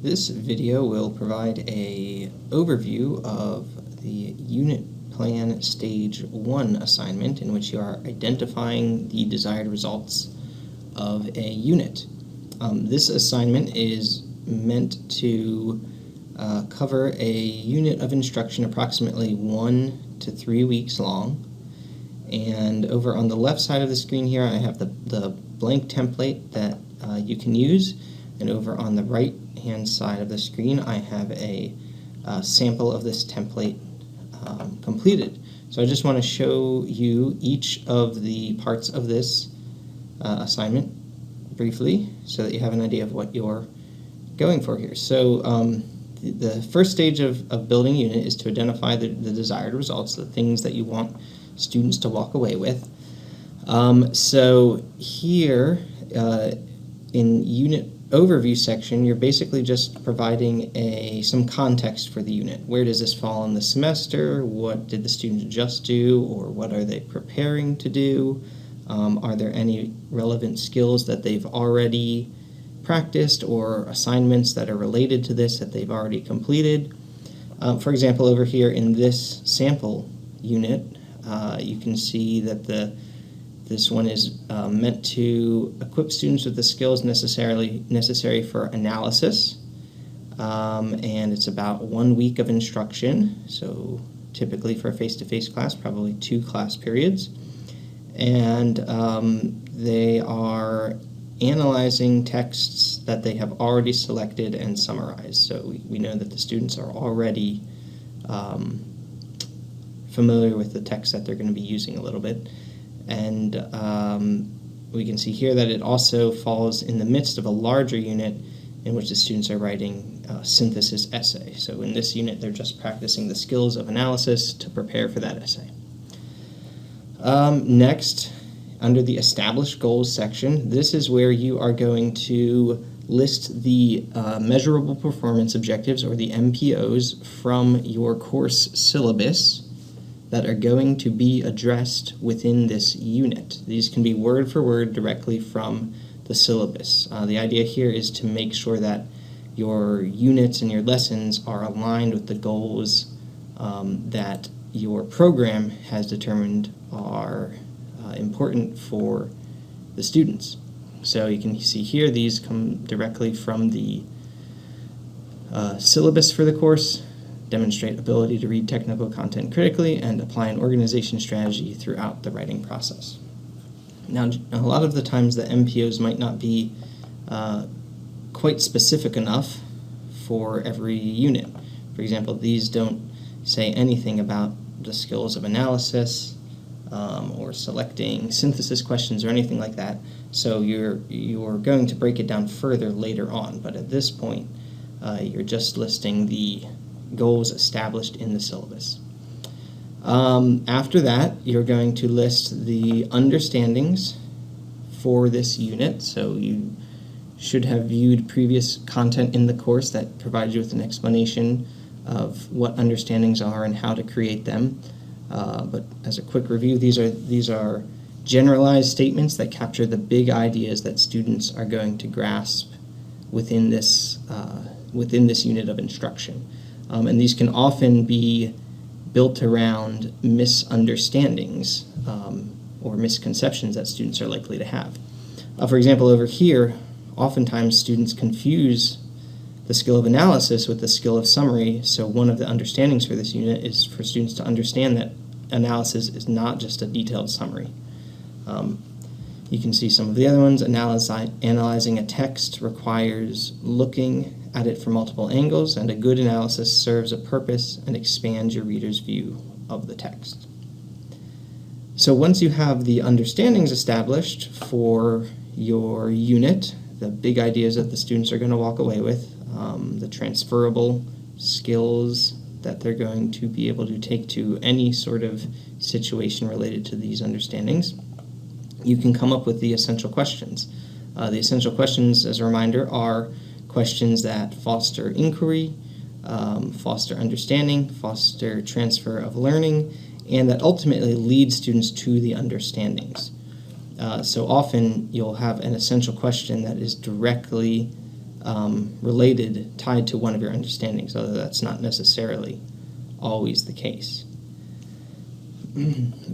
This video will provide an overview of the Unit Plan Stage 1 assignment, in which you are identifying the desired results of a unit. This assignment is meant to cover a unit of instruction approximately 1 to 3 weeks long. And over on the left side of the screen here, I have the blank template that you can use. And over on the right-hand side of the screen, I have a sample of this template completed. So I just want to show you each of the parts of this assignment briefly, so that you have an idea of what you're going for here. So the first stage of building a unit is to identify the desired results, the things that you want students to walk away with. So here in unit overview section, you're basically just providing some context for the unit. Where does this fall in the semester? What did the students just do, or what are they preparing to do? Are there any relevant skills that they've already practiced, or assignments that are related to this that they've already completed? For example, over here in this sample unit, you can see that this one is meant to equip students with the skills necessary for analysis, and it's about 1 week of instruction, so typically for a face-to-face class, probably 2 class periods. And they are analyzing texts that they have already selected and summarized. So we know that the students are already familiar with the text that they're going to be using a little bit. And we can see here that it also falls in the midst of a larger unit in which the students are writing a synthesis essay. So in this unit, they're just practicing the skills of analysis to prepare for that essay. Next, under the Established Goals section, this is where you are going to list the measurable performance objectives, or the MPOs, from your course syllabus that are going to be addressed within this unit. These can be word for word directly from the syllabus. The idea here is to make sure that your units and your lessons are aligned with the goals that your program has determined are important for the students. So you can see here, these come directly from the syllabus for the course, demonstrate ability to read technical content critically, and apply an organization strategy throughout the writing process. Now, a lot of the times the MPOs might not be quite specific enough for every unit. For example, these don't say anything about the skills of analysis or selecting synthesis questions or anything like that. So you're going to break it down further later on, but at this point you're just listing the goals established in the syllabus. After that, you're going to list the understandings for this unit. So you should have viewed previous content in the course that provides you with an explanation of what understandings are and how to create them. But as a quick review, these are generalized statements that capture the big ideas that students are going to grasp within this unit of instruction. And these can often be built around misunderstandings or misconceptions that students are likely to have. For example, over here, oftentimes students confuse the skill of analysis with the skill of summary. So one of the understandings for this unit is for students to understand that analysis is not just a detailed summary. You can see some of the other ones. Analyzing a text requires looking at it from multiple angles, and a good analysis serves a purpose and expands your reader's view of the text. So once you have the understandings established for your unit, the big ideas that the students are going to walk away with, the transferable skills that they're going to be able to take to any sort of situation related to these understandings, you can come up with the essential questions. The essential questions, as a reminder, are questions that foster inquiry, foster understanding, foster transfer of learning, and that ultimately lead students to the understandings. So often you'll have an essential question that is directly related, tied to one of your understandings, although that's not necessarily always the case.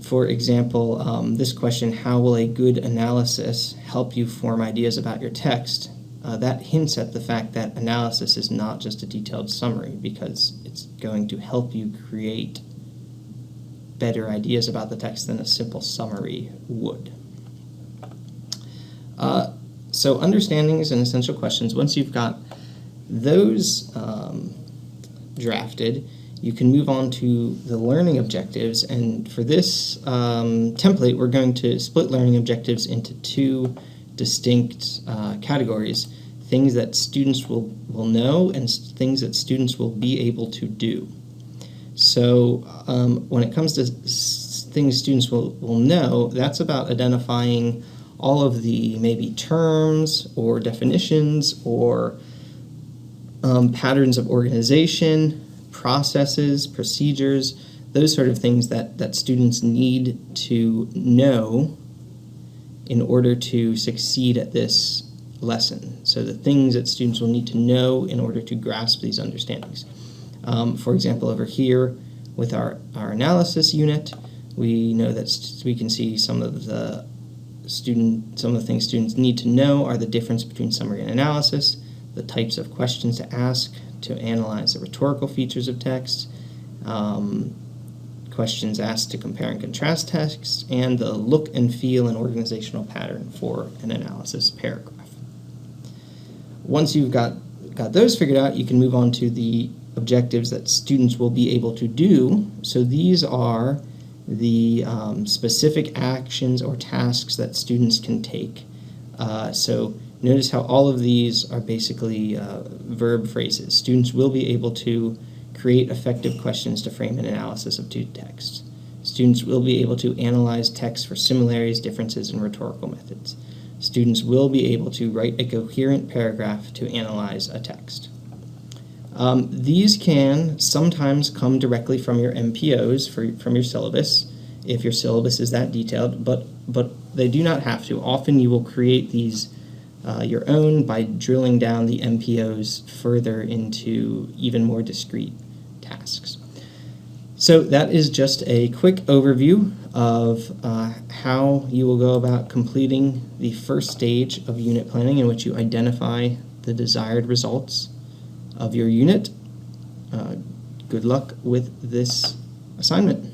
For example, this question, how will a good analysis help you form ideas about your text? That hints at the fact that analysis is not just a detailed summary, because it's going to help you create better ideas about the text than a simple summary would. So understandings and essential questions, once you've got those drafted, you can move on to the learning objectives, and for this template we're going to split learning objectives into two distinct categories: things that students will know and things that students will be able to do. So when it comes to things students will know, that's about identifying all of the maybe terms or definitions or patterns of organization, processes, procedures, those sort of things that students need to know in order to succeed at this lesson. So the things that students will need to know in order to grasp these understandings. For example, over here with our analysis unit, we know that we can see some of the things students need to know are the difference between summary and analysis, the types of questions to ask to analyze the rhetorical features of text, questions asked to compare and contrast text, and the look and feel and organizational pattern for an analysis paragraph. Once you've got those figured out, you can move on to the objectives that students will be able to do. So these are the specific actions or tasks that students can take. So notice how all of these are basically verb phrases. Students will be able to create effective questions to frame an analysis of two texts. Students will be able to analyze text for similarities, differences, and rhetorical methods. Students will be able to write a coherent paragraph to analyze a text. These can sometimes come directly from your MPOs, from your syllabus, if your syllabus is that detailed, but they do not have to. Often you will create these your own by drilling down the MPOs further into even more discrete tasks. So that is just a quick overview of how you will go about completing the first stage of unit planning, in which you identify the desired results of your unit. Good luck with this assignment.